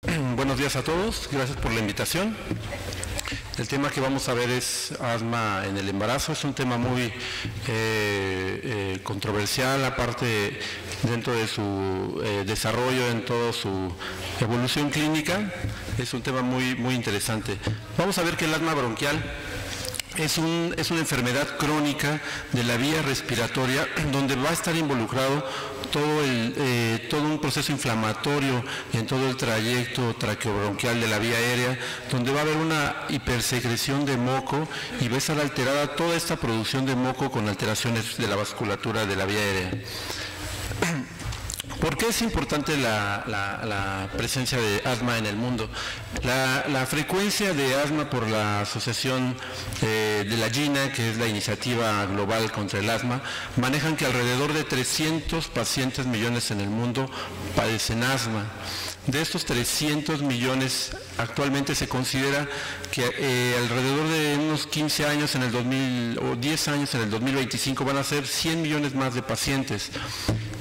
Buenos días a todos, gracias por la invitación. El tema que vamos a ver es asma en el embarazo. Es un tema muy controversial, aparte dentro de su desarrollo en toda su evolución clínica. Es un tema muy interesante. Vamos a ver que el asma bronquial es una enfermedad crónica de la vía respiratoria donde va a estar involucrado todo un proceso inflamatorio en todo el trayecto traqueobronquial de la vía aérea, donde va a haber una hipersecreción de moco y va a estar alterada toda esta producción de moco con alteraciones de la vasculatura de la vía aérea. ¿Por qué es importante la presencia de asma en el mundo? La frecuencia de asma por la Asociación de la GINA, que es la Iniciativa Global contra el Asma, manejan que alrededor de 300 pacientes millones en el mundo padecen asma. De estos 300 millones, actualmente se considera que alrededor de unos 15 años en el 2000 o 10 años en el 2025 van a ser 100 millones más de pacientes.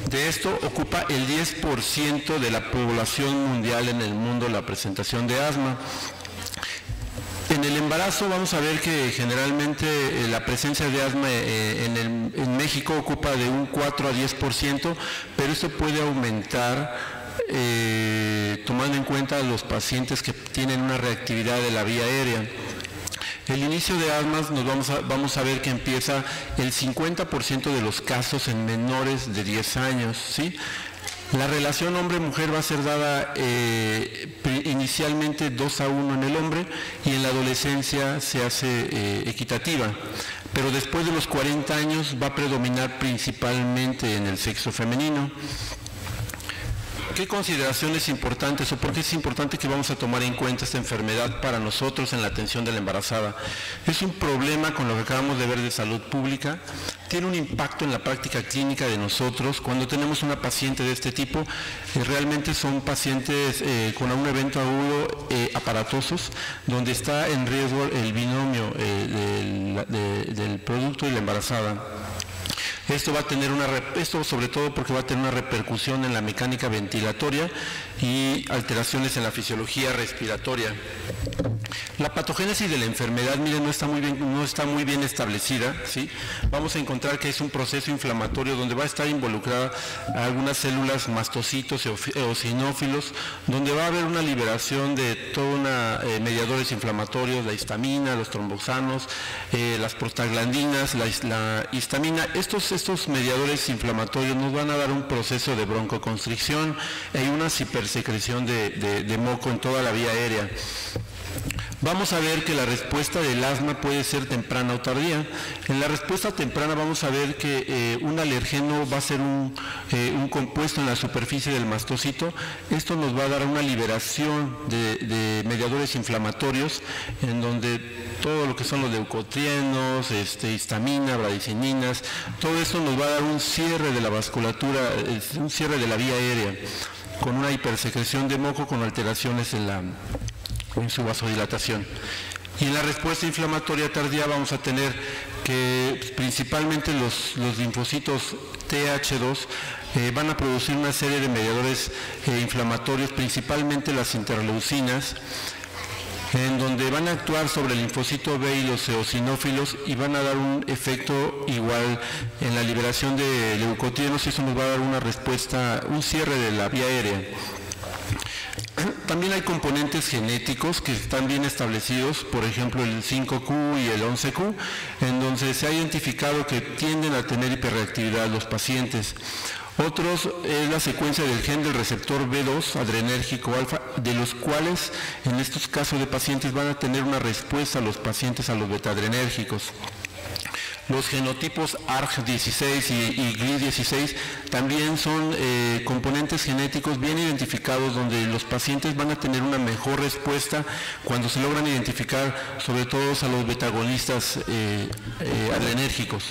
De esto ocupa el 10% de la población mundial en el mundo la presentación de asma. En el embarazo vamos a ver que generalmente la presencia de asma en México ocupa de un 4 a 10%, pero esto puede aumentar tomando en cuenta los pacientes que tienen una reactividad de la vía aérea. El inicio de asmas vamos a ver que empieza el 50% de los casos en menores de 10 años, ¿sí? La relación hombre-mujer va a ser dada inicialmente 2:1 en el hombre y en la adolescencia se hace equitativa, pero después de los 40 años va a predominar principalmente en el sexo femenino. ¿Qué consideraciones importantes o por qué es importante que vamos a tomar en cuenta esta enfermedad para nosotros en la atención de la embarazada? Es un problema con lo que acabamos de ver de salud pública, tiene un impacto en la práctica clínica de nosotros. Cuando tenemos una paciente de este tipo, realmente son pacientes con un evento agudo aparatosos, donde está en riesgo el binomio del producto y la embarazada. Esto sobre todo porque va a tener una repercusión en la mecánica ventilatoria y alteraciones en la fisiología respiratoria. La patogénesis de la enfermedad, miren, no está muy bien establecida, ¿sí? Vamos a encontrar que es un proceso inflamatorio donde va a estar involucrada algunas células mastocitos eosinófilos, donde va a haber una liberación de todos mediadores inflamatorios, la histamina, los tromboxanos, las prostaglandinas, la histamina. Estos mediadores inflamatorios nos van a dar un proceso de broncoconstricción y una hipersecreción de moco en toda la vía aérea. Vamos a ver que la respuesta del asma puede ser temprana o tardía. En la respuesta temprana vamos a ver que un alergeno va a ser un compuesto en la superficie del mastocito. Esto nos va a dar una liberación de mediadores inflamatorios en donde todo lo que son los leucotrienos, histamina, bradicininas, todo eso nos va a dar un cierre de la vasculatura, un cierre de la vía aérea, con una hipersecreción de moco con alteraciones en su vasodilatación. Y en la respuesta inflamatoria tardía vamos a tener que principalmente los linfocitos TH2 van a producir una serie de mediadores inflamatorios, principalmente las interleucinas, en donde van a actuar sobre el linfocito B y los eosinófilos y van a dar un efecto igual en la liberación de leucotrienos, y eso nos va a dar una respuesta, un cierre de la vía aérea. También hay componentes genéticos que están bien establecidos, por ejemplo el 5Q y el 11Q, en donde se ha identificado que tienden a tener hiperreactividad los pacientes. Otros es la secuencia del gen del receptor B2 adrenérgico alfa, de los cuales en estos casos de pacientes van a tener una respuesta a los pacientes a los beta-adrenérgicos. Los genotipos ARG16 y GLI16 también son componentes genéticos bien identificados, donde los pacientes van a tener una mejor respuesta cuando se logran identificar sobre todo a los betagonistas adrenérgicos.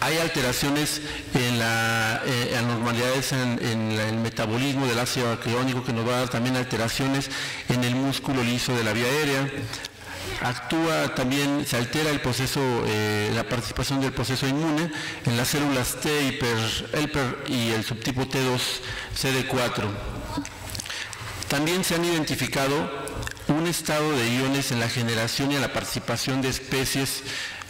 Hay alteraciones en anormalidades en el metabolismo del ácido arqueónico, que nos va a dar también alteraciones en el músculo liso de la vía aérea. Actúa también, se altera el proceso, la participación del proceso inmune en las células T, HELPER y el subtipo T2, CD4. También se han identificado un estado de iones en la generación y en la participación de especies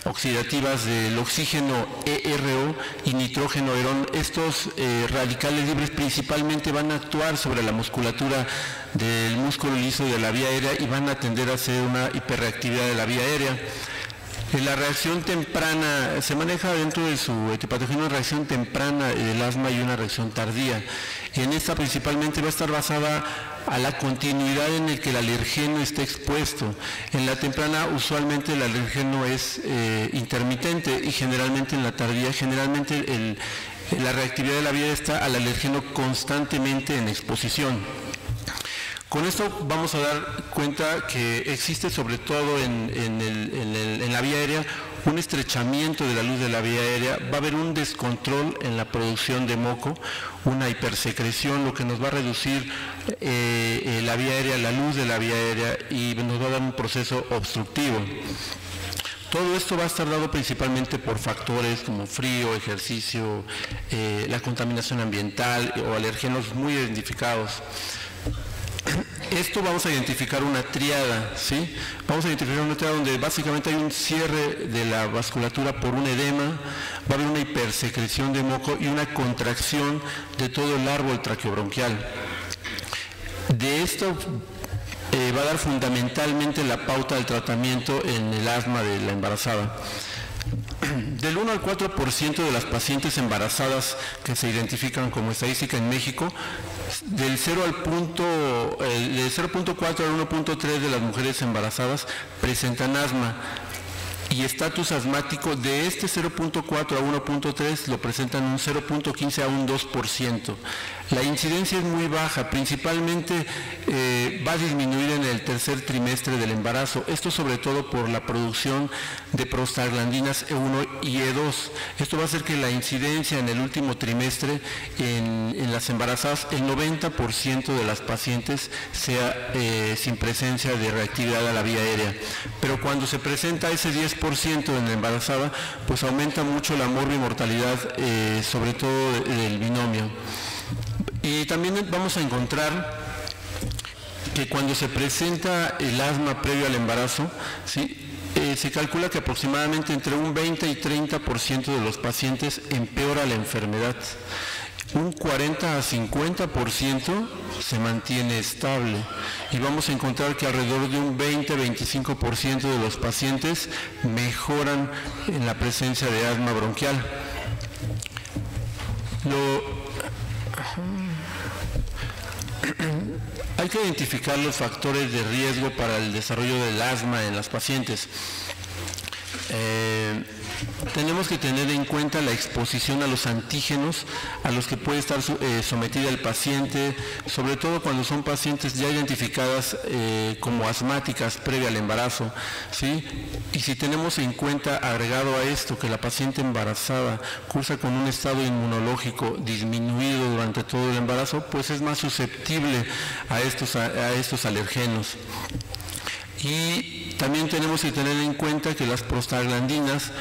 oxidativas del oxígeno ERO y nitrógeno herón. Estos radicales libres principalmente van a actuar sobre la musculatura del músculo liso de la vía aérea y van a tender a hacer una hiperreactividad de la vía aérea. La reacción temprana, se maneja dentro de su etiopatología una reacción temprana del asma y una reacción tardía. En esta principalmente va a estar basada a la continuidad en el que el alergeno esté expuesto. En la temprana usualmente el alergeno es intermitente y generalmente en la tardía, generalmente la reactividad de la vía está al alergeno constantemente en exposición. Con esto vamos a dar cuenta que existe sobre todo en la vía aérea un estrechamiento de la luz de la vía aérea, va a haber un descontrol en la producción de moco, una hipersecreción, lo que nos va a reducir la vía aérea, la luz de la vía aérea y nos va a dar un proceso obstructivo. Todo esto va a estar dado principalmente por factores como frío, ejercicio, la contaminación ambiental o alergenos muy identificados. Esto vamos a identificar una tríada, ¿sí? Vamos a identificar una tríada donde básicamente hay un cierre de la vasculatura por un edema, va a haber una hipersecreción de moco y una contracción de todo el árbol traqueobronquial. De esto va a dar fundamentalmente la pauta del tratamiento en el asma de la embarazada. Del 1 al 4% de las pacientes embarazadas que se identifican como estadística en México, del 0.4 al 1.3 de las mujeres embarazadas presentan asma y estatus asmático de este 0.4 a 1.3 lo presentan un 0.15 a un 2%. La incidencia es muy baja, principalmente va a disminuir en el tercer trimestre del embarazo, esto sobre todo por la producción de prostaglandinas E1 y E2. Esto va a hacer que la incidencia en el último trimestre en las embarazadas, el 90% de las pacientes sea sin presencia de reactividad a la vía aérea. Pero cuando se presenta ese 10% en la embarazada, pues aumenta mucho la morbimortalidad, sobre todo del binomio. Y también vamos a encontrar que cuando se presenta el asma previo al embarazo, ¿sí? Se calcula que aproximadamente entre un 20 y 30% de los pacientes empeora la enfermedad. Un 40 a 50% se mantiene estable y vamos a encontrar que alrededor de un 20-25% de los pacientes mejoran en la presencia de asma bronquial. Hay que identificar los factores de riesgo para el desarrollo del asma en las pacientes. Tenemos que tener en cuenta la exposición a los antígenos a los que puede estar sometida el paciente, sobre todo cuando son pacientes ya identificadas como asmáticas previa al embarazo, ¿sí? Y si tenemos en cuenta, agregado a esto, que la paciente embarazada cursa con un estado inmunológico disminuido durante todo el embarazo, pues es más susceptible a estos alergenos. Y también tenemos que tener en cuenta que las prostaglandinas,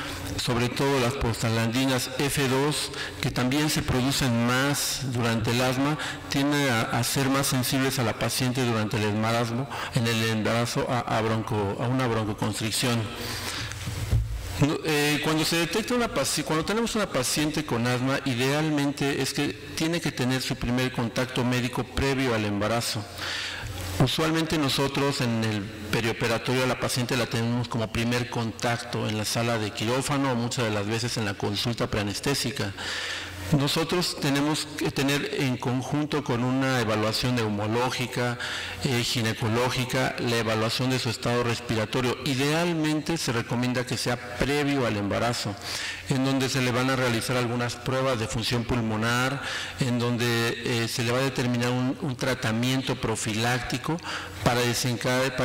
sobre todo las prostaglandinas F2, que también se producen más durante el asma, tienden a ser más sensibles a la paciente durante el embarazo, a una broncoconstricción. Cuando se detecta cuando tenemos una paciente con asma, idealmente es que tiene que tener su primer contacto médico previo al embarazo. Usualmente nosotros en el perioperatorio a la paciente la tenemos como primer contacto en la sala de quirófano o muchas de las veces en la consulta preanestésica. Nosotros tenemos que tener en conjunto con una evaluación neumológica, ginecológica, la evaluación de su estado respiratorio. Idealmente se recomienda que sea previo al embarazo, en donde se le van a realizar algunas pruebas de función pulmonar, en donde se le va a determinar un tratamiento profiláctico para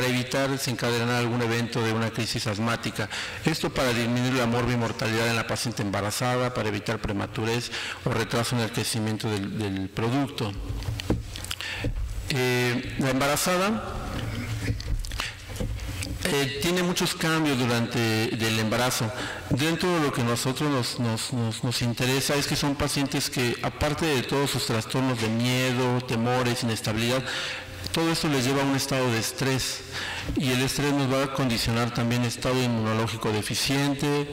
evitar desencadenar algún evento de una crisis asmática. Esto para disminuir la morbimortalidad en la paciente embarazada, para evitar prematurez o retraso en el crecimiento del producto. La embarazada tiene muchos cambios durante el embarazo. Dentro de lo que a nosotros nos interesa es que son pacientes que, aparte de todos sus trastornos de miedo, temores, inestabilidad, Todo esto les lleva a un estado de estrés, y el estrés nos va a condicionar también estado inmunológico deficiente,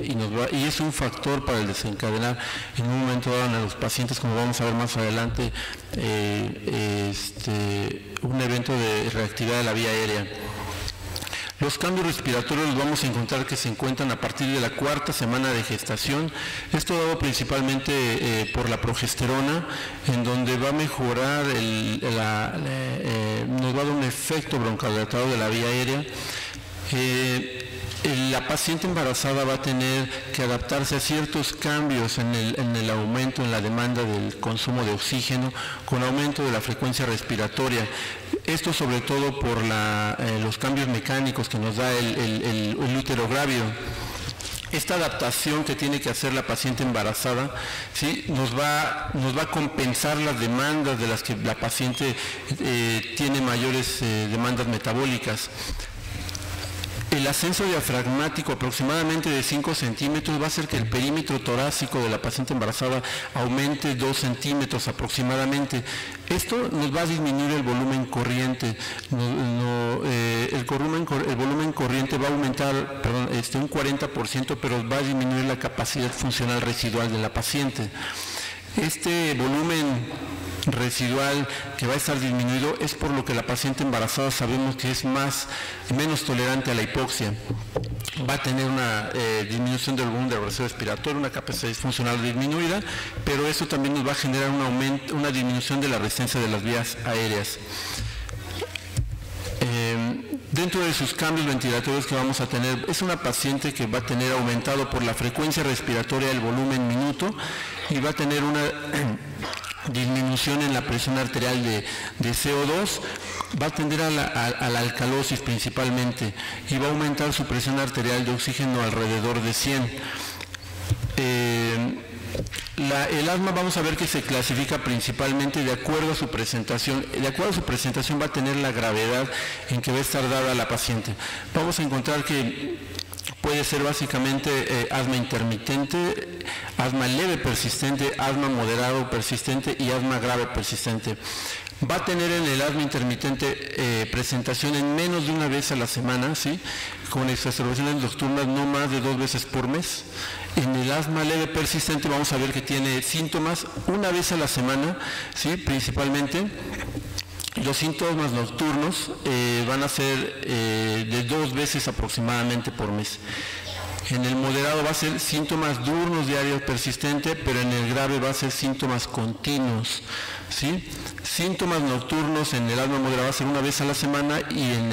y es un factor para el desencadenar en un momento dado en los pacientes, como vamos a ver más adelante, un evento de reactividad de la vía aérea. Los cambios respiratorios los vamos a encontrar que se encuentran a partir de la 4ª semana de gestación. Esto dado principalmente por la progesterona, en donde va a mejorar, nos va a dar un efecto broncodilatador de la vía aérea. La paciente embarazada va a tener que adaptarse a ciertos cambios en el aumento en la demanda del consumo de oxígeno, con aumento de la frecuencia respiratoria. Esto sobre todo por los cambios mecánicos que nos da el útero grávido. Esta adaptación que tiene que hacer la paciente embarazada, ¿sí?, nos va a compensar las demandas de las que la paciente tiene mayores demandas metabólicas. El ascenso diafragmático aproximadamente de 5 centímetros va a hacer que el perímetro torácico de la paciente embarazada aumente 2 centímetros aproximadamente. Esto nos va a disminuir el volumen corriente. El volumen corriente va a aumentar un 40%, pero va a disminuir la capacidad funcional residual de la paciente. Este volumen residual que va a estar disminuido es por lo que la paciente embarazada sabemos que es menos tolerante a la hipoxia. Va a tener una disminución del volumen del reservo respiratorio, una capacidad funcional disminuida, pero eso también nos va a generar una disminución de la resistencia de las vías aéreas. Dentro de sus cambios ventilatorios que vamos a tener, es una paciente que va a tener aumentado por la frecuencia respiratoria el volumen minuto, y va a tener una disminución en la presión arterial de CO2, va a tender a la alcalosis principalmente, y va a aumentar su presión arterial de oxígeno alrededor de 100. El asma vamos a ver que se clasifica principalmente de acuerdo a su presentación. De acuerdo a su presentación va a tener la gravedad en que va a estar dada la paciente. Vamos a encontrar que puede ser básicamente asma intermitente, asma leve persistente, asma moderado persistente y asma grave persistente. Va a tener en el asma intermitente presentación en menos de una vez a la semana, ¿sí?, con exacerbaciones nocturnas no más de 2 veces por mes. En el asma leve persistente vamos a ver que tiene síntomas una vez a la semana, ¿sí?, principalmente. Los síntomas nocturnos van a ser de 2 veces aproximadamente por mes. En el moderado va a ser síntomas diurnos diarios persistentes, pero en el grave va a ser síntomas continuos, ¿sí? Síntomas nocturnos en el asma moderado va a ser una vez a la semana, y en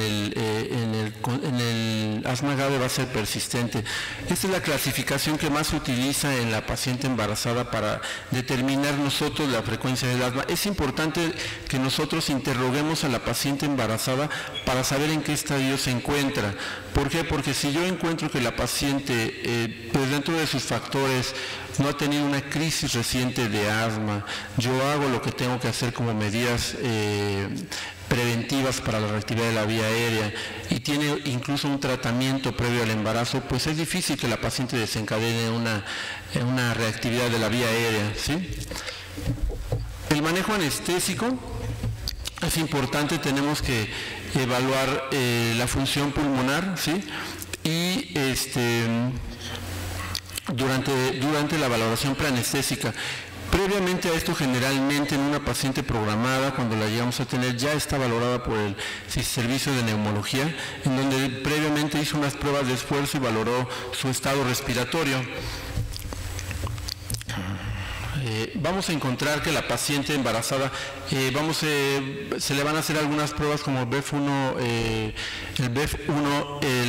el asma grave va a ser persistente. Esta es la clasificación que más se utiliza en la paciente embarazada para determinar nosotros la frecuencia del asma. Es importante que nosotros interroguemos a la paciente embarazada para saber en qué estadio se encuentra. ¿Por qué? Porque si yo encuentro que la paciente, pues dentro de sus factores, no ha tenido una crisis reciente de asma, yo hago lo que tengo que hacer como medidas preventivas para la reactividad de la vía aérea, y tiene incluso un tratamiento previo al embarazo, pues es difícil que la paciente desencadene una reactividad de la vía aérea, ¿sí? El manejo anestésico es importante. Tenemos que evaluar la función pulmonar, ¿sí?, y durante la valoración preanestésica. Previamente a esto, generalmente en una paciente programada, cuando la llegamos a tener, ya está valorada por el servicio de neumología, en donde previamente hizo unas pruebas de esfuerzo y valoró su estado respiratorio. Vamos a encontrar que la paciente embarazada, se le van a hacer algunas pruebas como el BEF1,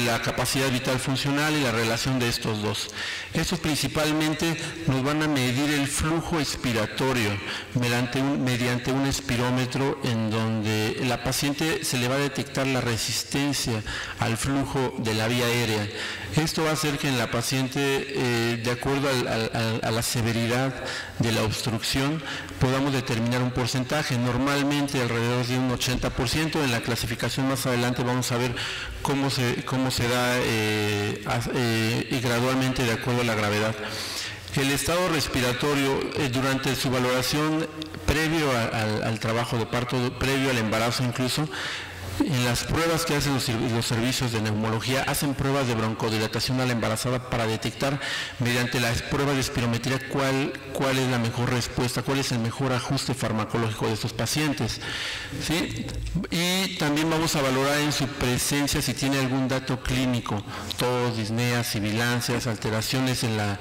la capacidad vital funcional y la relación de estos dos. Estos principalmente nos van a medir el flujo expiratorio mediante un espirómetro, en donde la paciente se le va a detectar la resistencia al flujo de la vía aérea. Esto va a hacer que en la paciente, de acuerdo a la severidad de la obstrucción, podamos determinar un porcentaje, normalmente alrededor de un 80%. En la clasificación más adelante vamos a ver cómo se da y gradualmente de acuerdo a la gravedad. El estado respiratorio, durante su valoración previo al trabajo de parto, previo al embarazo incluso, en las pruebas que hacen los servicios de neumología, hacen pruebas de broncodilatación a la embarazada para detectar mediante las pruebas de espirometría cuál es la mejor respuesta, cuál es el mejor ajuste farmacológico de estos pacientes, ¿sí? Y también vamos a valorar en su presencia si tiene algún dato clínico, tos, disneas, sibilancias, alteraciones en la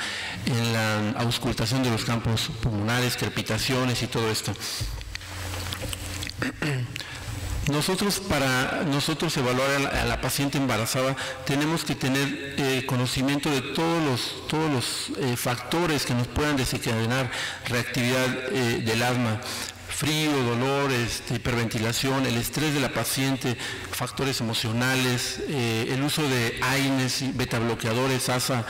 auscultación de los campos pulmonares, crepitaciones y todo esto. Para nosotros evaluar a la paciente embarazada tenemos que tener conocimiento de todos los factores que nos puedan desencadenar reactividad del asma: frío, dolor, hiperventilación, el estrés de la paciente, factores emocionales, el uso de AINES, beta bloqueadores, ASA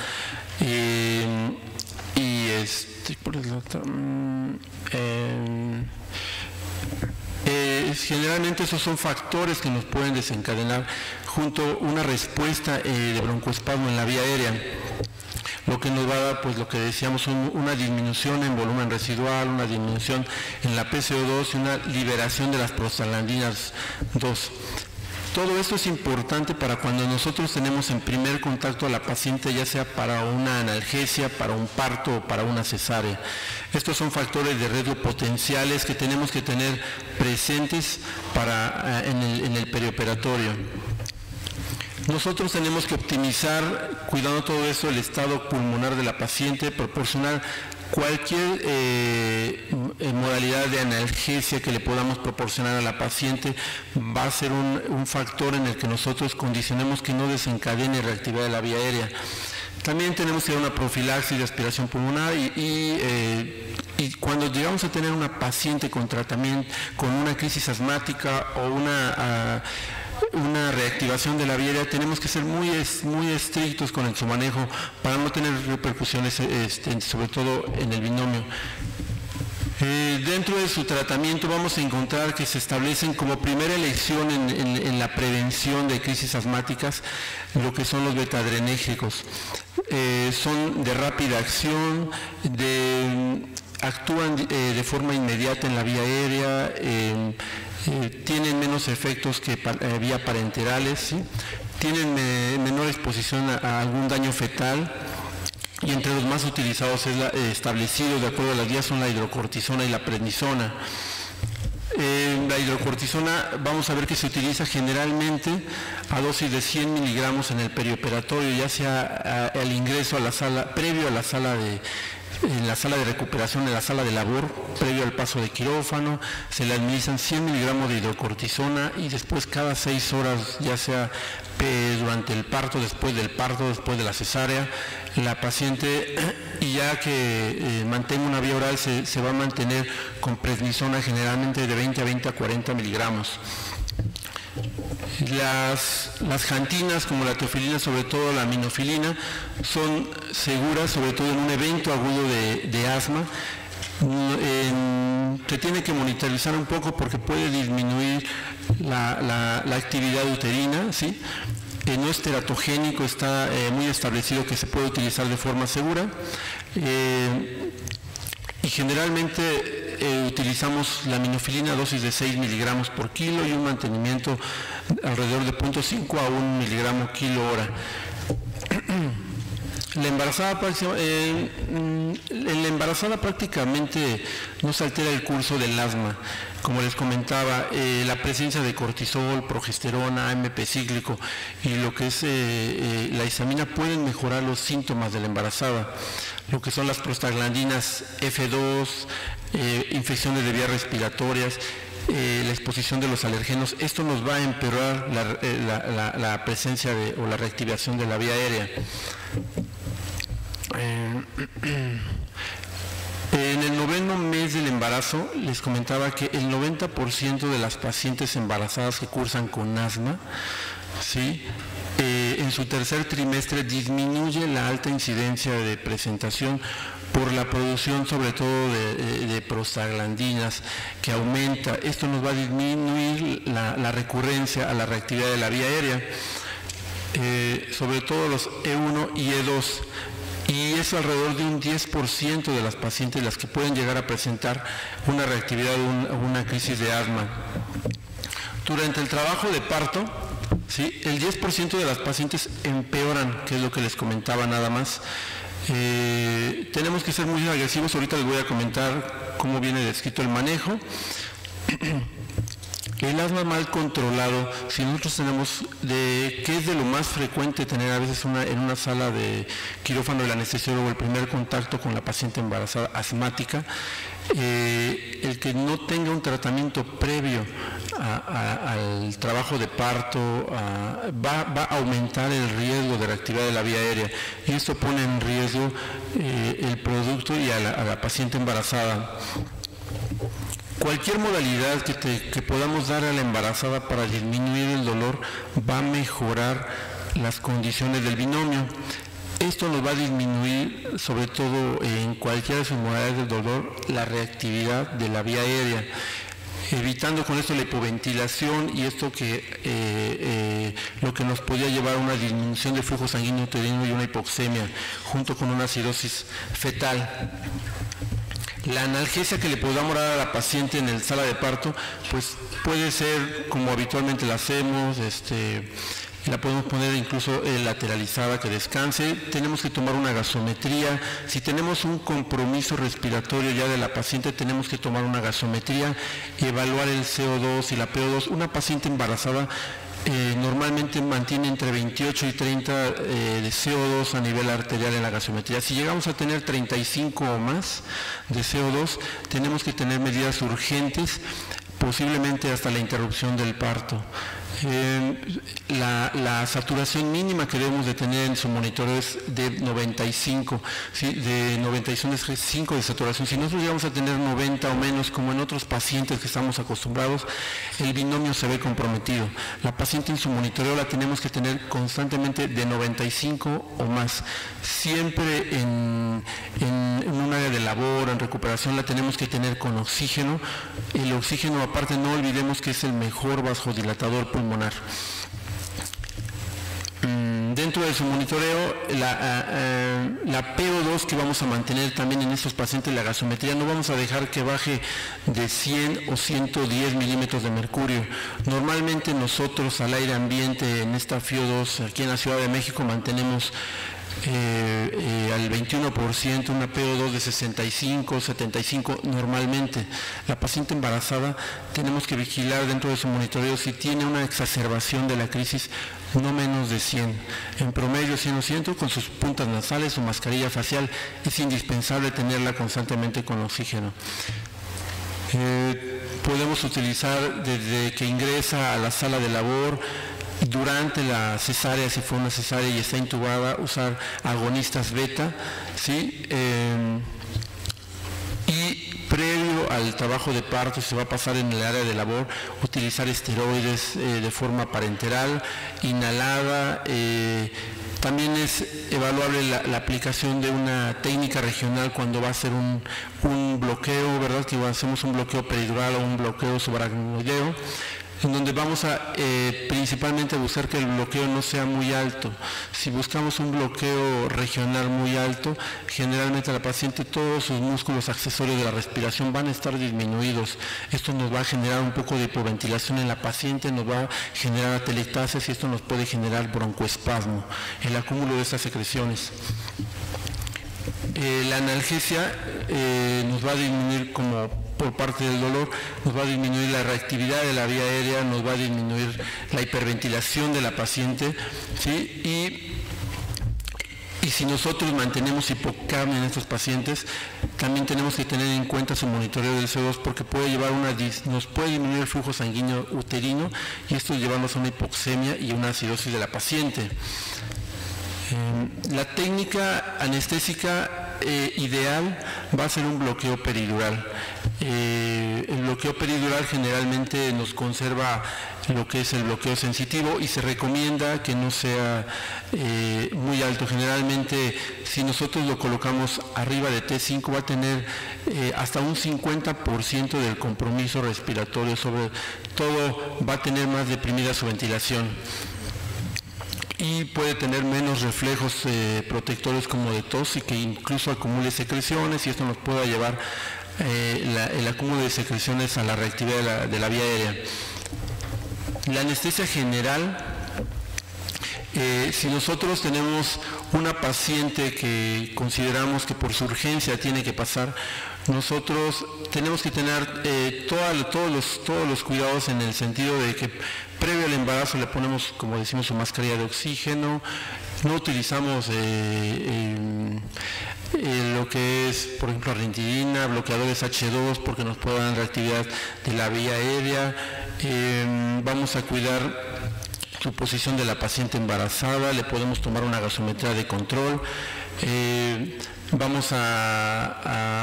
generalmente esos son factores que nos pueden desencadenar junto a una respuesta de broncoespasmo en la vía aérea, lo que nos va a dar, pues lo que decíamos, una disminución en volumen residual, una disminución en la PCO2 y una liberación de las prostaglandinas 2. Todo esto es importante para cuando nosotros tenemos en primer contacto a la paciente, ya sea para una analgesia, para un parto o para una cesárea. Estos son factores de riesgo potenciales que tenemos que tener presentes en el perioperatorio. Nosotros tenemos que optimizar, cuidando todo eso, el estado pulmonar de la paciente, proporcionar cualquier modalidad de analgesia que le podamos proporcionar a la paciente va a ser un factor en el que nosotros condicionemos que no desencadene reactividad de la vía aérea. También tenemos que dar una profilaxis de aspiración pulmonar y cuando llegamos a tener una paciente con tratamiento, con una crisis asmática o una reactivación de la vía aérea, tenemos que ser muy estrictos con su manejo para no tener repercusiones, sobre todo en el binomio. Dentro de su tratamiento vamos a encontrar que se establecen como primera elección en la prevención de crisis asmáticas lo que son los betadrenérgicos. Son de rápida acción, actúan de forma inmediata en la vía aérea, tienen menos efectos que vía parenterales, ¿sí? Tienen menor exposición a algún daño fetal, y entre los más utilizados establecidos de acuerdo a las guías son la hidrocortisona y la prednisona. La hidrocortisona vamos a ver que se utiliza generalmente a dosis de 100 miligramos en el perioperatorio, ya sea al ingreso a la sala, previo a la sala en la sala de recuperación, en la sala de labor, previo al paso de quirófano, se le administran 100 miligramos de hidrocortisona y después cada 6 horas, ya sea durante el parto, después de la cesárea, la paciente, y ya que mantenga una vía oral, se va a mantener con prednisona generalmente de 20 a 40 miligramos. Las jantinas, como la teofilina, sobre todo la aminofilina, son seguras, sobre todo en un evento agudo de asma. Se tiene que monitorizar un poco porque puede disminuir la actividad uterina, ¿sí? No es teratogénico, está muy establecido que se puede utilizar de forma segura. Y generalmente utilizamos la aminofilina a dosis de 6 miligramos por kilo y un mantenimiento alrededor de 0.5 a 1 miligramo kilo hora. La embarazada prácticamente no se altera el curso del asma. Como les comentaba, la presencia de cortisol, progesterona, AMP cíclico y lo que es la histamina pueden mejorar los síntomas de la embarazada. Lo que son las prostaglandinas F2, infecciones de vías respiratorias, la exposición de los alergenos, esto nos va a empeorar la presencia o la reactivación de la vía aérea. En el 9º mes del embarazo les comentaba que el 90% de las pacientes embarazadas que cursan con asma, ¿sí?, en su tercer trimestre disminuye la alta incidencia de presentación por la producción sobre todo de prostaglandinas que aumenta. Esto nos va a disminuir la recurrencia a la reactividad de la vía aérea, sobre todo los E1 y E2. y es alrededor de un 10% de las pacientes las que pueden llegar a presentar una reactividad o una crisis de asma. Durante el trabajo de parto, ¿sí?, el 10% de las pacientes empeoran, que es lo que les comentaba nada más. Tenemos que ser muy agresivos. Ahorita les voy a comentar cómo viene descrito el manejo. El asma mal controlado, si nosotros tenemos, que es de lo más frecuente tener a veces en una sala de quirófano el anestesiólogo, el primer contacto con la paciente embarazada asmática, el que no tenga un tratamiento previo al trabajo de parto va a aumentar el riesgo de reactividad de la vía aérea, y esto pone en riesgo el producto y a la paciente embarazada. Cualquier modalidad que podamos dar a la embarazada para disminuir el dolor va a mejorar las condiciones del binomio. Esto nos va a disminuir, sobre todo en cualquiera de sus modalidades del dolor, la reactividad de la vía aérea, evitando con esto la hipoventilación y esto lo que nos podía llevar a una disminución de flujo sanguíneo uterino y una hipoxemia, junto con una acidosis fetal. La analgesia que le podamos dar a la paciente en la sala de parto, pues puede ser como habitualmente la hacemos, la podemos poner incluso lateralizada, que descanse. Tenemos que tomar una gasometría. Si tenemos un compromiso respiratorio ya de la paciente, tenemos que tomar una gasometría, evaluar el CO2 y la PO2. Una paciente embarazada normalmente mantiene entre 28 y 30 de CO2 a nivel arterial en la gasometría. Si llegamos a tener 35 o más de CO2, tenemos que tener medidas urgentes, posiblemente hasta la interrupción del parto. La saturación mínima que debemos de tener en su monitoreo es de 95, ¿sí? De 95 de saturación. Si nosotros llegamos a tener 90 o menos, como en otros pacientes que estamos acostumbrados, el binomio se ve comprometido. La paciente en su monitoreo la tenemos que tener constantemente de 95 o más. Siempre en un área de labor, en recuperación, la tenemos que tener con oxígeno. El oxígeno, aparte, no olvidemos que es el mejor vasodilatador pulmonar. Dentro de su monitoreo, la PO2 que vamos a mantener también en estos pacientes, la gasometría, no vamos a dejar que baje de 100 o 110 milímetros de mercurio. Normalmente nosotros al aire ambiente en esta FIO2 aquí en la Ciudad de México mantenemos al 21%, una PO2 de 65, 75 normalmente. La paciente embarazada tenemos que vigilar dentro de su monitoreo si tiene una exacerbación de la crisis, no menos de 100. En promedio 100 o 100, con sus puntas nasales, su mascarilla facial, es indispensable tenerla constantemente con oxígeno. Podemos utilizar desde que ingresa a la sala de labor, durante la cesárea, si fue una cesárea y está intubada, usar agonistas beta, ¿sí? Y previo al trabajo de parto, se va a pasar en el área de labor, utilizar esteroides de forma parenteral, inhalada. También es evaluable la aplicación de una técnica regional cuando va a ser un bloqueo, ¿verdad? Que hacemos un bloqueo peridural o un bloqueo subaracnoideo, en donde vamos a principalmente buscar que el bloqueo no sea muy alto. Si buscamos un bloqueo regional muy alto, generalmente a la paciente todos sus músculos accesorios de la respiración van a estar disminuidos. Esto nos va a generar un poco de hipoventilación en la paciente, nos va a generar atelectasias y esto nos puede generar broncoespasmo, el acúmulo de estas secreciones. La analgesia nos va a disminuir, como por parte del dolor, nos va a disminuir la reactividad de la vía aérea, nos va a disminuir la hiperventilación de la paciente, ¿sí? Y si nosotros mantenemos hipocapnia en estos pacientes, también tenemos que tener en cuenta su monitoreo del CO2, porque nos puede disminuir el flujo sanguíneo uterino y esto llevarnos a una hipoxemia y una acidosis de la paciente. La técnica anestésica ideal va a ser un bloqueo peridural. El bloqueo peridural generalmente nos conserva lo que es el bloqueo sensitivo y se recomienda que no sea muy alto. Generalmente, si nosotros lo colocamos arriba de T5, va a tener hasta un 50% del compromiso respiratorio, sobre todo va a tener más deprimida su ventilación. y puede tener menos reflejos protectores como de tos y que incluso acumule secreciones, y esto nos puede llevar el acúmulo de secreciones a la reactividad de la vía aérea. La anestesia general, si nosotros tenemos una paciente que consideramos que por su urgencia tiene que pasar, nosotros tenemos que tener todos los cuidados, en el sentido de que previo al embarazo le ponemos, como decimos, su mascarilla de oxígeno, no utilizamos lo que es, por ejemplo, ranitidina, bloqueadores H2 porque nos puede dar reactividad de la vía aérea. Vamos a cuidar su posición de la paciente embarazada, le podemos tomar una gasometría de control,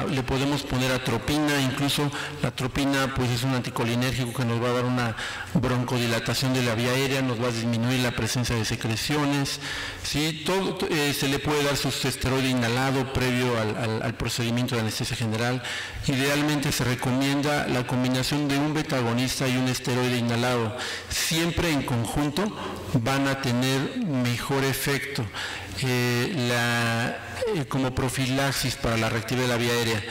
le podemos poner atropina. Incluso la atropina pues es un anticolinérgico que nos va a dar una broncodilatación de la vía aérea, nos va a disminuir la presencia de secreciones, ¿sí? Se le puede dar su esteroide inhalado previo al procedimiento de anestesia general. Idealmente se recomienda la combinación de un beta-agonista y un esteroide inhalado. Siempre en conjunto van a tener mejor efecto como profilaxis para la reactividad de la vía aérea.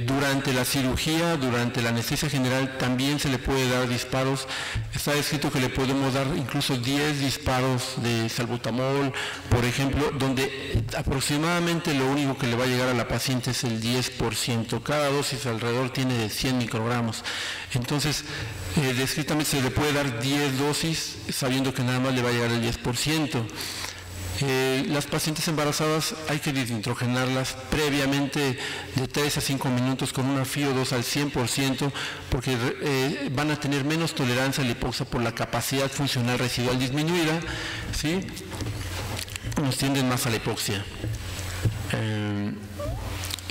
Durante la cirugía, durante la anestesia general, también se le puede dar disparos. Está escrito que le podemos dar incluso 10 disparos de salbutamol, por ejemplo, donde aproximadamente lo único que le va a llegar a la paciente es el 10%. Cada dosis alrededor tiene de 100 microgramos. Entonces, descriptamente se le puede dar 10 dosis sabiendo que nada más le va a llegar el 10%. Las pacientes embarazadas hay que desnitrogenarlas previamente de 3 a 5 minutos con una FiO2 al 100%, porque van a tener menos tolerancia a la hipoxia por la capacidad funcional residual disminuida, ¿sí? Nos tienden más a la hipoxia.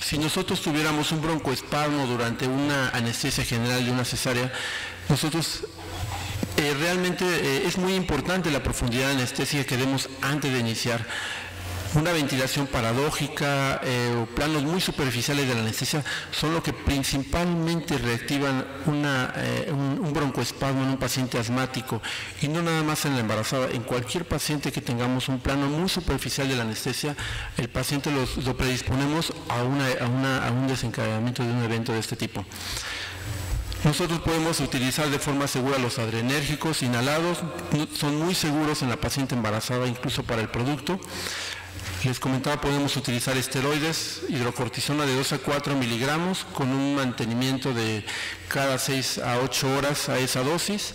Si nosotros tuviéramos un broncoespasmo durante una anestesia general de una cesárea, nosotros realmente es muy importante la profundidad de anestesia que demos antes de iniciar. Una ventilación paradójica o planos muy superficiales de la anestesia son lo que principalmente reactivan un broncoespasmo en un paciente asmático, y no nada más en la embarazada. En cualquier paciente que tengamos un plano muy superficial de la anestesia, el paciente lo predisponemos a un desencadenamiento de un evento de este tipo. Nosotros podemos utilizar de forma segura los adrenérgicos inhalados, son muy seguros en la paciente embarazada, incluso para el producto. Les comentaba, podemos utilizar esteroides, hidrocortisona de 2 a 4 miligramos con un mantenimiento de cada 6 a 8 horas a esa dosis,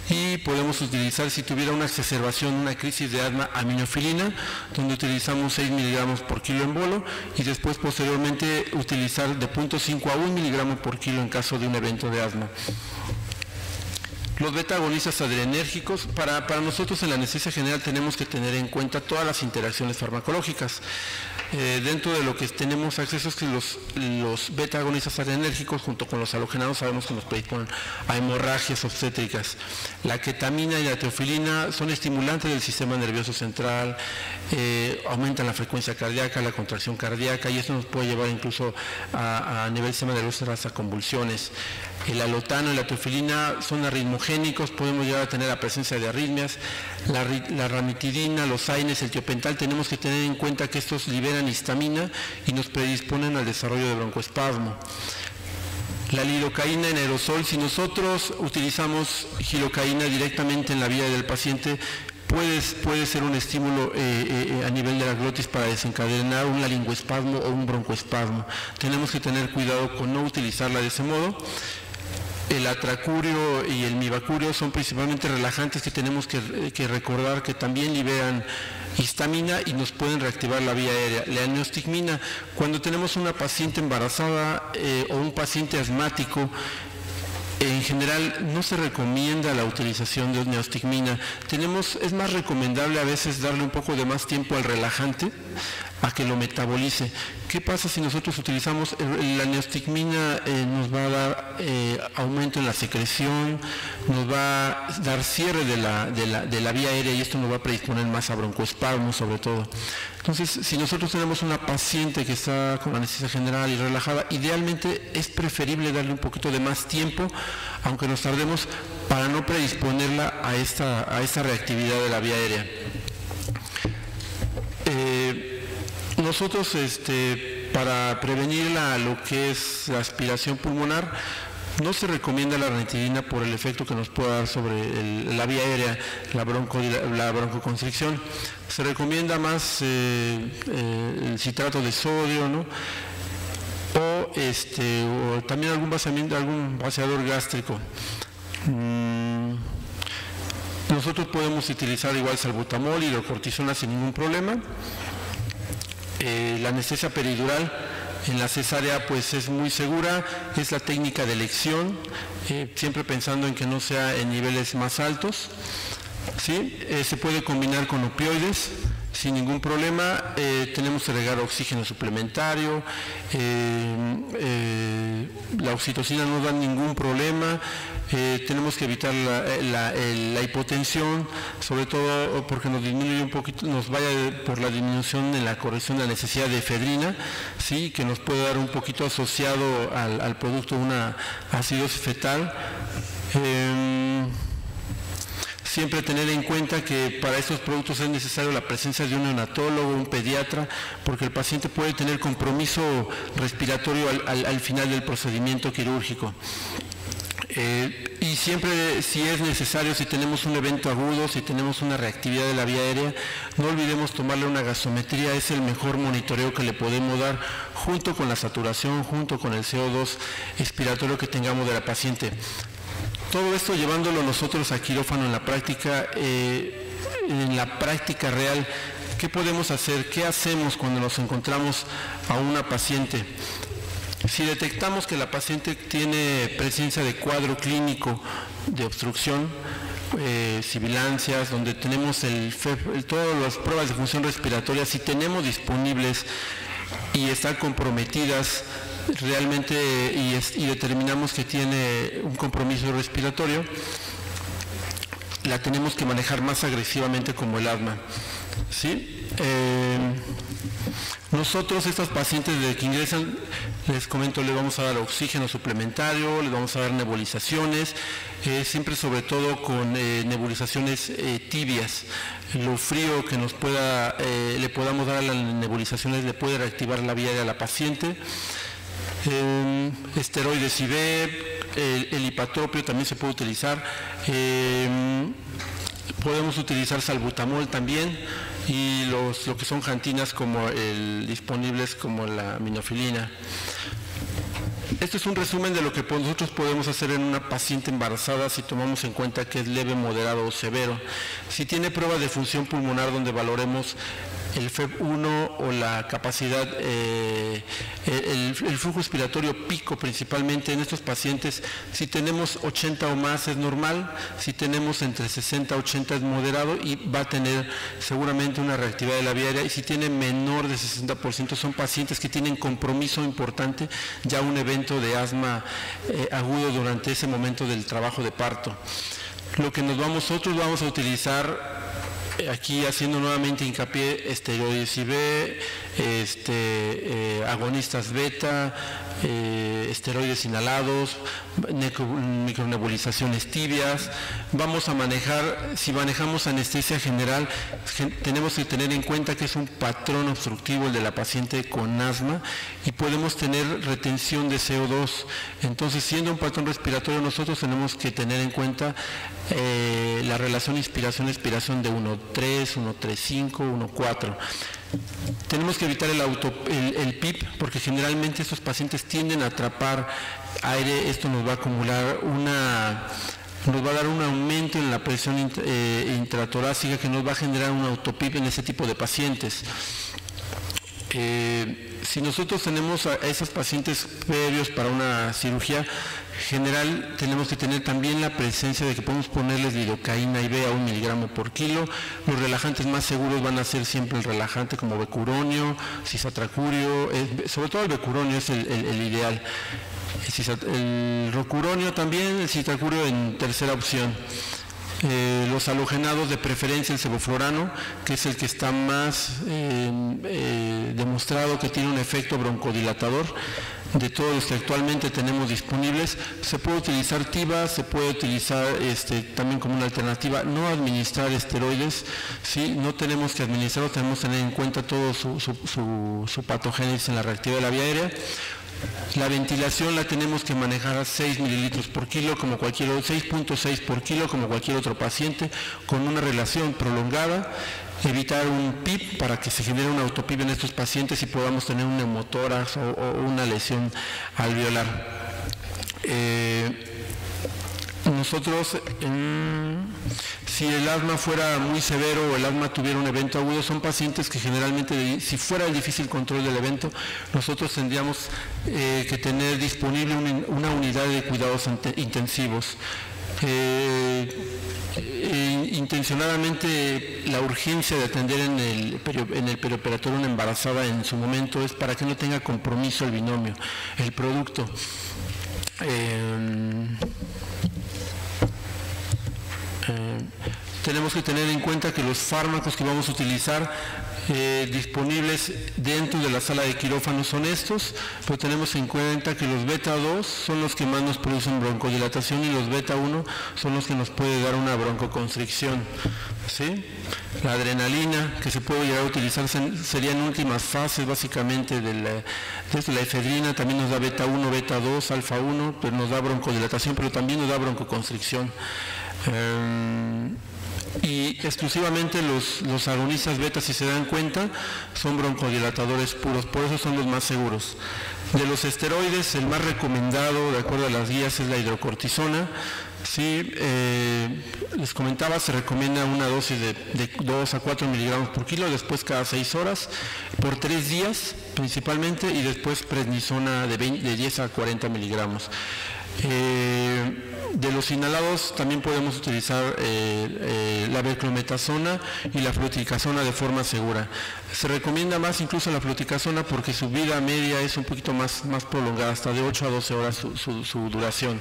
y podemos utilizar, si tuviera una exacerbación, una crisis de asma, aminofilina, donde utilizamos 6 miligramos por kilo en bolo, y después posteriormente utilizar de 0.5 a 1 miligramo por kilo en caso de un evento de asma. Los beta-agonistas adrenérgicos, para nosotros en la anestesia general tenemos que tener en cuenta todas las interacciones farmacológicas. Dentro de lo que tenemos acceso es que los beta-agonistas adrenérgicos junto con los halogenados sabemos que nos predisponen a hemorragias obstétricas. La ketamina y la teofilina son estimulantes del sistema nervioso central, aumentan la frecuencia cardíaca, la contracción cardíaca, y esto nos puede llevar incluso a nivel del sistema nervioso central hasta convulsiones. El alotano y la teofilina son arritmogénicos, podemos llegar a tener la presencia de arritmias. La ranitidina, los AINES, el tiopental, tenemos que tener en cuenta que estos liberan histamina y nos predisponen al desarrollo de broncoespasmo. La lidocaína en aerosol, si nosotros utilizamos lidocaína directamente en la vía del paciente, puede ser un estímulo a nivel de la glotis para desencadenar un laringoespasmo o un broncoespasmo. Tenemos que tener cuidado con no utilizarla de ese modo. El atracurio y el mibacurio son principalmente relajantes que tenemos que recordar que también liberan histamina y nos pueden reactivar la vía aérea. La neostigmina, cuando tenemos una paciente embarazada o un paciente asmático, en general no se recomienda la utilización de neostigmina. Es más recomendable a veces darle un poco de más tiempo al relajante a que lo metabolice. ¿Qué pasa si nosotros utilizamos la neostigmina? Nos va a dar aumento en la secreción, nos va a dar cierre de la vía aérea, y esto nos va a predisponer más a broncoespasmo sobre todo. Entonces, si nosotros tenemos una paciente que está con anestesia general y relajada, idealmente es preferible darle un poquito de más tiempo, aunque nos tardemos, para no predisponerla a esta reactividad de la vía aérea. Nosotros, para prevenir lo que es la aspiración pulmonar, no se recomienda la ranitidina por el efecto que nos puede dar sobre la vía aérea, la broncoconstricción. Se recomienda más el citrato de sodio, ¿no? O también algún vaciador gástrico. Nosotros podemos utilizar igual salbutamol y hidrocortisona sin ningún problema. La anestesia peridural en la cesárea pues es muy segura, es la técnica de elección, siempre pensando en que no sea en niveles más altos. ¿Sí? Se puede combinar con opioides sin ningún problema. Tenemos que agregar oxígeno suplementario, la oxitocina no da ningún problema. Tenemos que evitar la hipotensión, sobre todo porque nos disminuye un poquito, nos vaya por la disminución en la corrección de la necesidad de efedrina, ¿sí? Que nos puede dar un poquito asociado al producto una acidosis fetal. Siempre tener en cuenta que para estos productos es necesario la presencia de un neonatólogo, un pediatra, porque el paciente puede tener compromiso respiratorio al final del procedimiento quirúrgico. Y siempre, si es necesario, si tenemos un evento agudo, si tenemos una reactividad de la vía aérea, no olvidemos tomarle una gasometría, es el mejor monitoreo que le podemos dar junto con la saturación, junto con el CO2 expiratorio que tengamos de la paciente. Todo esto llevándolo nosotros a quirófano en la práctica real. ¿Qué podemos hacer? ¿Qué hacemos cuando nos encontramos a una paciente? Si detectamos que la paciente tiene presencia de cuadro clínico de obstrucción, sibilancias, donde tenemos todas las pruebas de función respiratoria, si tenemos disponibles y están comprometidas realmente y determinamos que tiene un compromiso respiratorio, la tenemos que manejar más agresivamente como el asma, ¿sí? Nosotros, estos pacientes desde que ingresan, les comento, les vamos a dar oxígeno suplementario, les vamos a dar nebulizaciones, siempre sobre todo con nebulizaciones tibias. Lo frío que nos le podamos dar a las nebulizaciones le puede reactivar la vía aérea a la paciente. Esteroides IV, el hipatropio también se puede utilizar. Podemos utilizar salbutamol también, y lo que son jantinas disponibles como la aminofilina. Esto es un resumen de lo que nosotros podemos hacer en una paciente embarazada si tomamos en cuenta que es leve, moderado o severo. Si tiene prueba de función pulmonar donde valoremos el FEV1 o la capacidad, el flujo respiratorio pico principalmente en estos pacientes, si tenemos 80 o más es normal, si tenemos entre 60 y 80 es moderado y va a tener seguramente una reactividad de la vía aérea, y si tiene menor de 60% son pacientes que tienen compromiso importante, ya un evento de asma agudo durante ese momento del trabajo de parto. Lo que nosotros vamos a utilizar aquí, haciendo nuevamente hincapié, esteroides IV, agonistas beta, esteroides inhalados, micronebulizaciones tibias. Vamos a manejar, si manejamos anestesia general, tenemos que tener en cuenta que es un patrón obstructivo el de la paciente con asma y podemos tener retención de CO2. Entonces, siendo un patrón respiratorio, nosotros tenemos que tener en cuenta la relación inspiración-expiración de 1.3, 1.35, 1.4. Tenemos que evitar el PIP, porque generalmente estos pacientes tienden a atrapar aire. Esto nos va a acumular nos va a dar un aumento en la presión intratorácica que nos va a generar un autopip en ese tipo de pacientes. Si nosotros tenemos a esos pacientes previos para una cirugía general, tenemos que tener también la presencia de que podemos ponerles lidocaína IV a 1 miligramo por kilo. Los relajantes más seguros van a ser siempre el relajante como becuronio, cisatracurio, sobre todo el becuronio es el ideal. El rocuronio también, el cisatracurio en tercera opción. Los halogenados, de preferencia el sevoflurano, que es el que está más demostrado que tiene un efecto broncodilatador. de todos los que actualmente tenemos disponibles. Se puede utilizar TIVA, se puede utilizar también como una alternativa, no administrar esteroides, ¿sí? No tenemos que administrarlo, tenemos que tener en cuenta todo su patogénesis en la reactividad de la vía aérea. La ventilación la tenemos que manejar a 6 mililitros por kilo, como cualquier 6.6 por kilo, como cualquier otro paciente, con una relación prolongada. Evitar un PIP para que se genere un autopip en estos pacientes y podamos tener un neumotórax o una lesión alveolar. Nosotros, si el asma fuera muy severo o el asma tuviera un evento agudo, son pacientes que generalmente, si fuera el difícil control del evento, nosotros tendríamos que tener disponible una unidad de cuidados intensivos. Intencionadamente la urgencia de atender en el perioperatorio una embarazada en su momento es para que no tenga compromiso el binomio, el producto. Tenemos que tener en cuenta que los fármacos que vamos a utilizar disponibles dentro de la sala de quirófano son estos, pero tenemos en cuenta que los beta 2 son los que más nos producen broncodilatación y los beta 1 son los que nos puede dar una broncoconstricción, ¿sí? La adrenalina que se puede llegar a utilizar sería en últimas fases básicamente de la efedrina, también nos da beta 1, beta 2, alfa 1, pero nos da broncodilatación, pero también nos da broncoconstricción. Y exclusivamente los agonistas beta, si se dan cuenta, son broncodilatadores puros, por eso son los más seguros. De los esteroides, el más recomendado, de acuerdo a las guías, es la hidrocortisona. Sí, les comentaba, se recomienda una dosis de 2 a 4 miligramos por kilo, después cada 6 horas, por 3 días principalmente, y después prednisona de 10 a 40 miligramos. De los inhalados también podemos utilizar la beclometasona y la fluticasona de forma segura. Se recomienda más incluso la fluticasona porque su vida media es un poquito más prolongada, hasta de 8 a 12 horas su duración.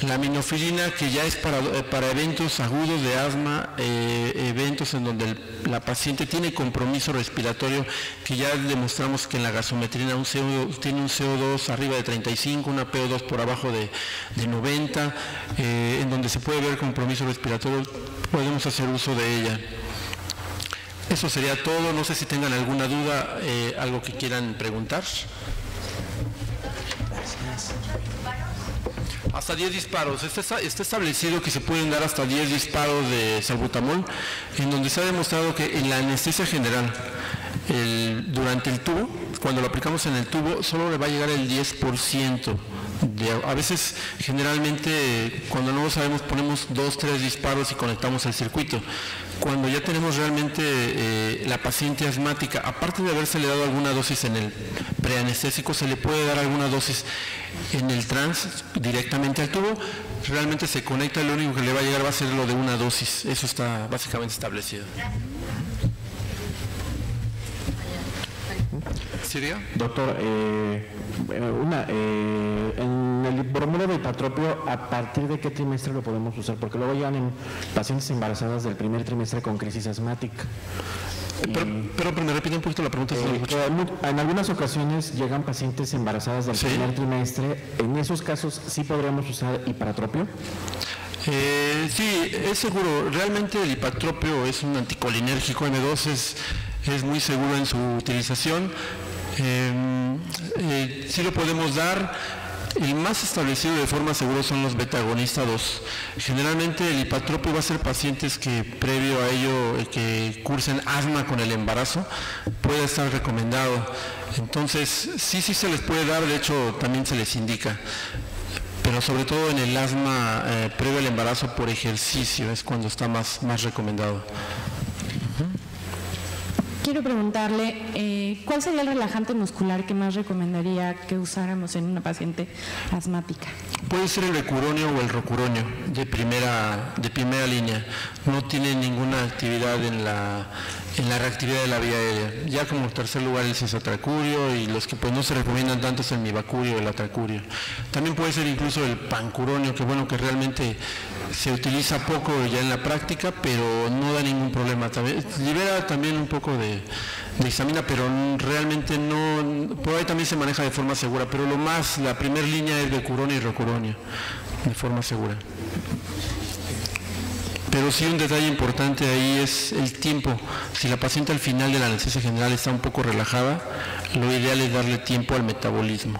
La minofilina, que ya es para eventos agudos de asma, eventos en donde la paciente tiene compromiso respiratorio, que ya demostramos que en la gasometrina tiene un CO2 arriba de 35, una PO2 por abajo de 90, en donde se puede ver compromiso respiratorio, podemos hacer uso de ella. Eso sería todo, no sé si tengan alguna duda, algo que quieran preguntar. Hasta 10 disparos. Está establecido que se pueden dar hasta 10 disparos de salbutamol, en donde se ha demostrado que en la anestesia general, durante el tubo, cuando lo aplicamos en el tubo, solo le va a llegar el 10%. A veces, generalmente, cuando no lo sabemos, ponemos 2, 3 disparos y conectamos el circuito. Cuando ya tenemos realmente la paciente asmática, aparte de habérsele dado alguna dosis en el preanestésico, se le puede dar alguna dosis en el trans directamente al tubo. Realmente se conecta, lo único que le va a llegar va a ser lo de una dosis. Eso está básicamente establecido. ¿Siria? Doctor, en el bromuro de hipatropio, ¿a partir de qué trimestre lo podemos usar? Porque luego llegan en pacientes embarazadas del primer trimestre con crisis asmática. Pero me repite un poquito la pregunta. En algunas ocasiones llegan pacientes embarazadas del primer trimestre. ¿En esos casos sí podríamos usar hipatropio? Sí, es seguro. Realmente el hipatropio es un anticolinérgico. M2 es muy seguro en su utilización. Sí lo podemos dar. El más establecido de forma segura son los beta-agonista 2. Generalmente el hipatropio va a ser pacientes que previo a ello que cursen asma con el embarazo, puede estar recomendado. Entonces sí se les puede dar, de hecho también se les indica. Pero sobre todo en el asma previo al embarazo por ejercicio es cuando está más recomendado. Quiero preguntarle, ¿cuál sería el relajante muscular que más recomendaría que usáramos en una paciente asmática? Puede ser el ecuronio o el rocuronio de primera línea. No tiene ninguna actividad en la reactividad de la vía aérea. Ya como tercer lugar el cisatracurio, y los que pues no se recomiendan tanto es el mibacurio o el atracurio. También puede ser incluso el pancuronio, que bueno, que realmente se utiliza poco ya en la práctica, pero no da ningún problema. Libera también un poco de histamina, pero realmente no, por ahí también se maneja de forma segura, pero la primera línea es becuronia y rocuronia, de forma segura. Pero sí, un detalle importante ahí es el tiempo. Si la paciente al final de la anestesia general está un poco relajada, lo ideal es darle tiempo al metabolismo,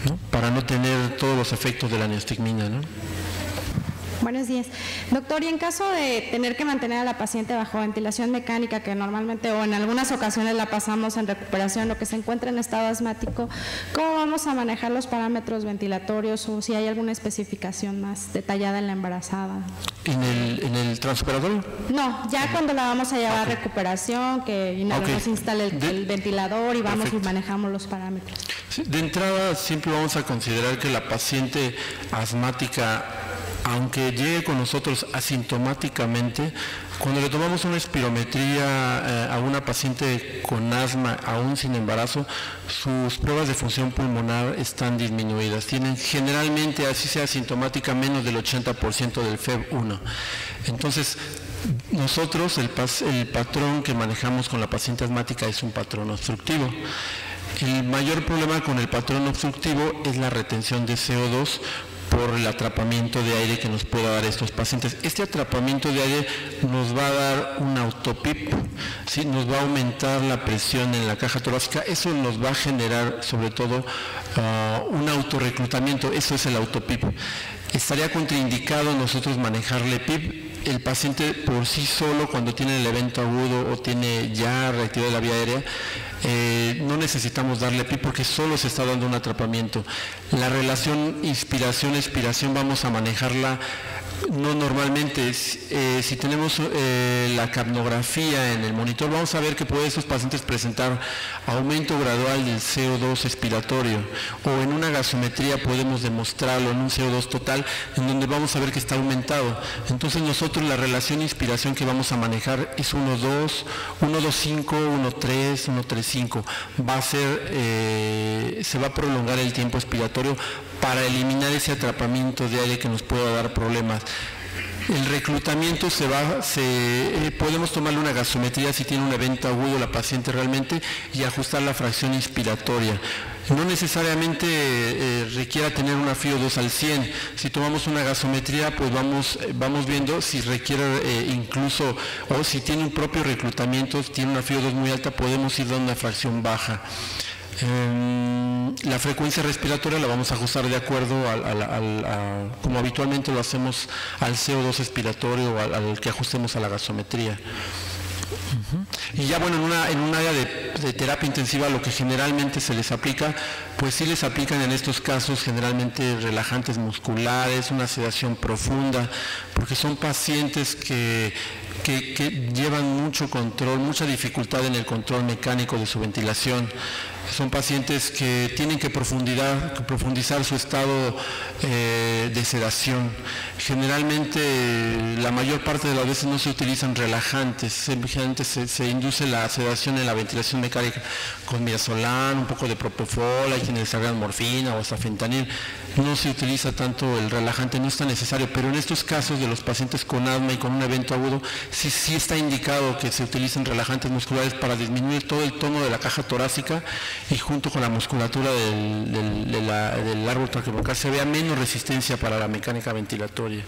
¿no? Para no tener todos los efectos de la neostigmina, ¿no? Buenos días. Doctor, y en caso de tener que mantener a la paciente bajo ventilación mecánica, que normalmente o en algunas ocasiones la pasamos en recuperación o que se encuentra en estado asmático, ¿cómo vamos a manejar los parámetros ventilatorios o si hay alguna especificación más detallada en la embarazada? ¿En el transoperatorio? No, ya cuando la vamos a llevar a recuperación, que nos instale el ventilador y vamos y manejamos los parámetros. Sí, de entrada siempre vamos a considerar que la paciente asmática, aunque llegue con nosotros asintomáticamente, cuando le tomamos una espirometría a una paciente con asma, aún sin embarazo, sus pruebas de función pulmonar están disminuidas. Tienen generalmente, así sea asintomática, menos del 80% del FEV1. Entonces, nosotros, el patrón que manejamos con la paciente asmática es un patrón obstructivo. El mayor problema con el patrón obstructivo es la retención de CO2 por el atrapamiento de aire que nos pueda dar estos pacientes. Este atrapamiento de aire nos va a dar un autopip, ¿sí? Nos va a aumentar la presión en la caja torácica, eso nos va a generar sobre todo un autorreclutamiento, eso es el autopip. Estaría contraindicado nosotros manejarle PIP. El paciente por sí solo, cuando tiene el evento agudo o tiene ya reactividad de la vía aérea, no necesitamos darle PIP porque solo se está dando un atrapamiento. La relación inspiración-expiración vamos a manejarla no normalmente. Si tenemos la capnografía en el monitor, vamos a ver que pueden esos pacientes presentar aumento gradual del CO2 expiratorio, o en una gasometría podemos demostrarlo en un CO2 total, en donde vamos a ver que está aumentado. Entonces nosotros la relación inspiración que vamos a manejar es 1.2, 1.25, 1.3, 1.35. Va a ser, se va a prolongar el tiempo expiratorio para eliminar ese atrapamiento de aire que nos pueda dar problemas. El reclutamiento podemos tomarle una gasometría si tiene un evento agudo la paciente realmente y ajustar la fracción inspiratoria. No necesariamente requiera tener una FiO2 al 100. Si tomamos una gasometría, pues vamos viendo si requiere incluso, o si tiene un propio reclutamiento, tiene una FiO2 muy alta, podemos ir dando una fracción baja. La frecuencia respiratoria la vamos a ajustar de acuerdo como habitualmente lo hacemos al CO2 expiratorio o al que ajustemos a la gasometría. Y ya bueno, en un área de terapia intensiva lo que generalmente se les aplica, pues sí les aplican en estos casos generalmente relajantes musculares, una sedación profunda, porque son pacientes que llevan mucho control, mucha dificultad en el control mecánico de su ventilación. Son pacientes que tienen que profundizar su estado de sedación. Generalmente la mayor parte de las veces no se utilizan relajantes, simplemente se induce la sedación en la ventilación mecánica con midazolam, un poco de propofol, hay quienes hagan morfina o hasta fentanil. No se utiliza tanto el relajante, no está necesario, pero en estos casos de los pacientes con asma y con un evento agudo, sí está indicado que se utilicen relajantes musculares para disminuir todo el tono de la caja torácica y junto con la musculatura del árbol traqueobronquial se vea menos resistencia para la mecánica ventilatoria.